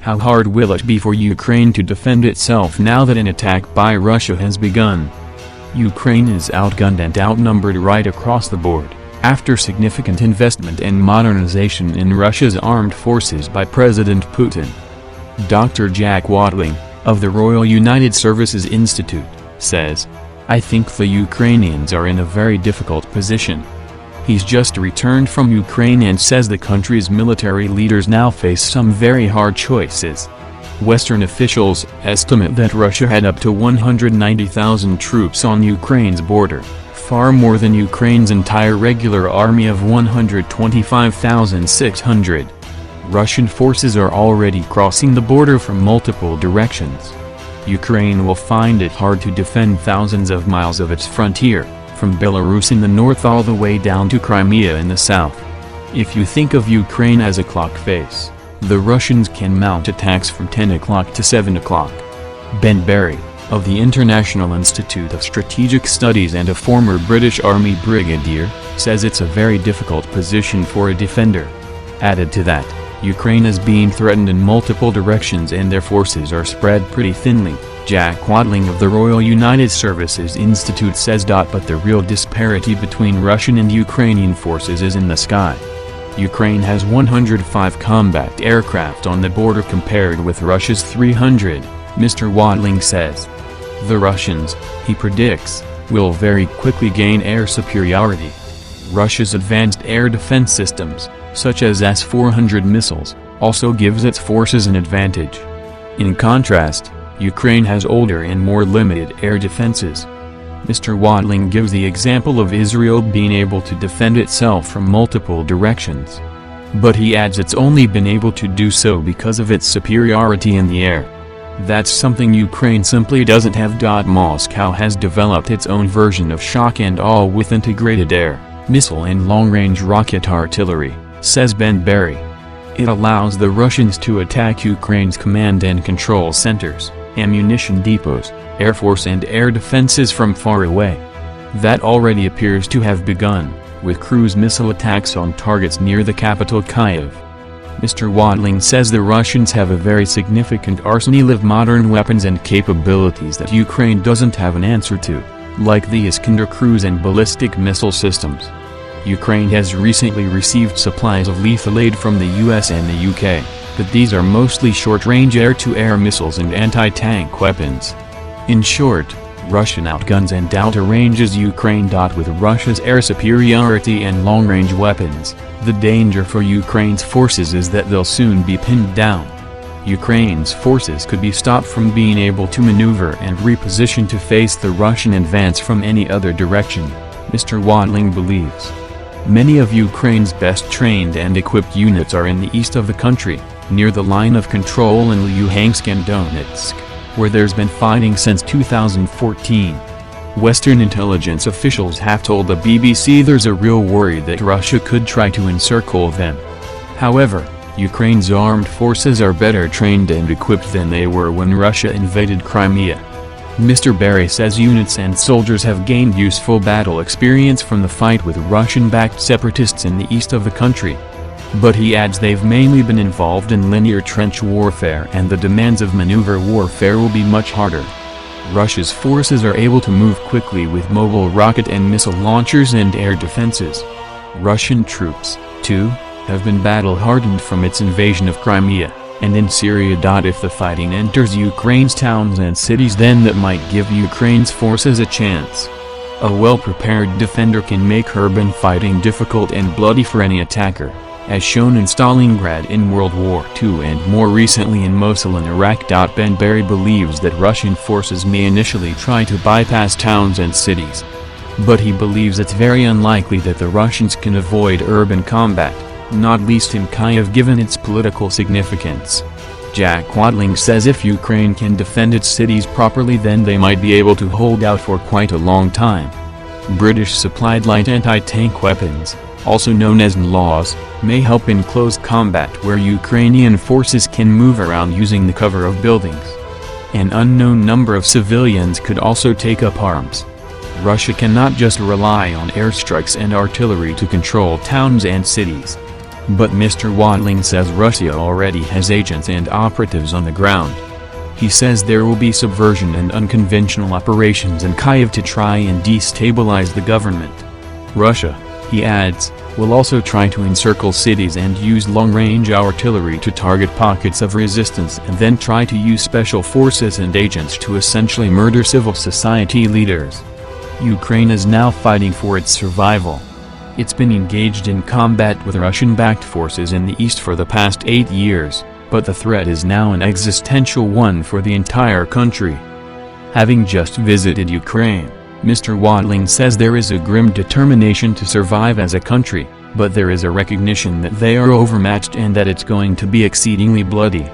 How hard will it be for Ukraine to defend itself now that an attack by Russia has begun? Ukraine is outgunned and outnumbered right across the board, after significant investment and modernization in Russia's armed forces by President Putin. Dr. Jack Watling, of the Royal United Services Institute, says, "I think the Ukrainians are in a very difficult position." He's just returned from Ukraine and says the country's military leaders now face some very hard choices. Western officials estimate that Russia had up to 190,000 troops on Ukraine's border, far more than Ukraine's entire regular army of 125,600. Russian forces are already crossing the border from multiple directions. Ukraine will find it hard to defend thousands of miles of its frontier, from Belarus in the north all the way down to Crimea in the south. If you think of Ukraine as a clock face, the Russians can mount attacks from 10 o'clock to 7 o'clock. Ben Barry, of the International Institute of Strategic Studies and a former British Army brigadier, says it's a very difficult position for a defender. Added to that, Ukraine is being threatened in multiple directions and their forces are spread pretty thinly. Jack Watling of the Royal United Services Institute says. But the real disparity between Russian and Ukrainian forces is in the sky. Ukraine has 105 combat aircraft on the border compared with Russia's 300, Mr. Watling says. The Russians, he predicts, will very quickly gain air superiority. Russia's advanced air defense systems, such as S-400 missiles, also gives its forces an advantage. In contrast, Ukraine has older and more limited air defenses. Mr. Watling gives the example of Israel being able to defend itself from multiple directions. But he adds it's only been able to do so because of its superiority in the air. That's something Ukraine simply doesn't have. Moscow has developed its own version of shock and awe with integrated air, missile and long-range rocket artillery, says Ben Barry. It allows the Russians to attack Ukraine's command and control centers, ammunition depots, air force and air defenses from far away. That already appears to have begun, with cruise missile attacks on targets near the capital Kyiv. Mr. Watling says the Russians have a very significant arsenal of modern weapons and capabilities that Ukraine doesn't have an answer to, like the Iskander cruise and ballistic missile systems. Ukraine has recently received supplies of lethal aid from the US and the UK, but these are mostly short-range air-to-air missiles and anti-tank weapons. In short, Russian outguns and outranges Ukraine. With Russia's air superiority and long-range weapons, the danger for Ukraine's forces is that they'll soon be pinned down. Ukraine's forces could be stopped from being able to maneuver and reposition to face the Russian advance from any other direction, Mr. Watling believes. Many of Ukraine's best trained and equipped units are in the east of the country, near the line of control in Luhansk and Donetsk, where there's been fighting since 2014. Western intelligence officials have told the BBC there's a real worry that Russia could try to encircle them. However, Ukraine's armed forces are better trained and equipped than they were when Russia invaded Crimea. Mr. Barry says units and soldiers have gained useful battle experience from the fight with Russian-backed separatists in the east of the country. But he adds they've mainly been involved in linear trench warfare and the demands of maneuver warfare will be much harder. Russia's forces are able to move quickly with mobile rocket and missile launchers and air defenses. Russian troops, too, have been battle-hardened from its invasion of Crimea, and in Syria. If the fighting enters Ukraine's towns and cities, then that might give Ukraine's forces a chance. A well-prepared defender can make urban fighting difficult and bloody for any attacker, as shown in Stalingrad in World War II and more recently in Mosul in Iraq. Ben Barry believes that Russian forces may initially try to bypass towns and cities. But he believes it's very unlikely that the Russians can avoid urban combat, not least in Kyiv given its political significance. Jack Watling says if Ukraine can defend its cities properly, then they might be able to hold out for quite a long time. British-supplied light anti-tank weapons, also known as NLAWs, may help in close combat where Ukrainian forces can move around using the cover of buildings. An unknown number of civilians could also take up arms. Russia cannot just rely on airstrikes and artillery to control towns and cities. But Mr. Watling says Russia already has agents and operatives on the ground. He says there will be subversion and unconventional operations in Kyiv to try and destabilize the government. Russia, he adds, will also try to encircle cities and use long-range artillery to target pockets of resistance and then try to use special forces and agents to essentially murder civil society leaders. Ukraine is now fighting for its survival. It's been engaged in combat with Russian-backed forces in the east for the past 8 years, but the threat is now an existential one for the entire country. Having just visited Ukraine, Mr. Watling says there is a grim determination to survive as a country, but there is a recognition that they are overmatched and that it's going to be exceedingly bloody.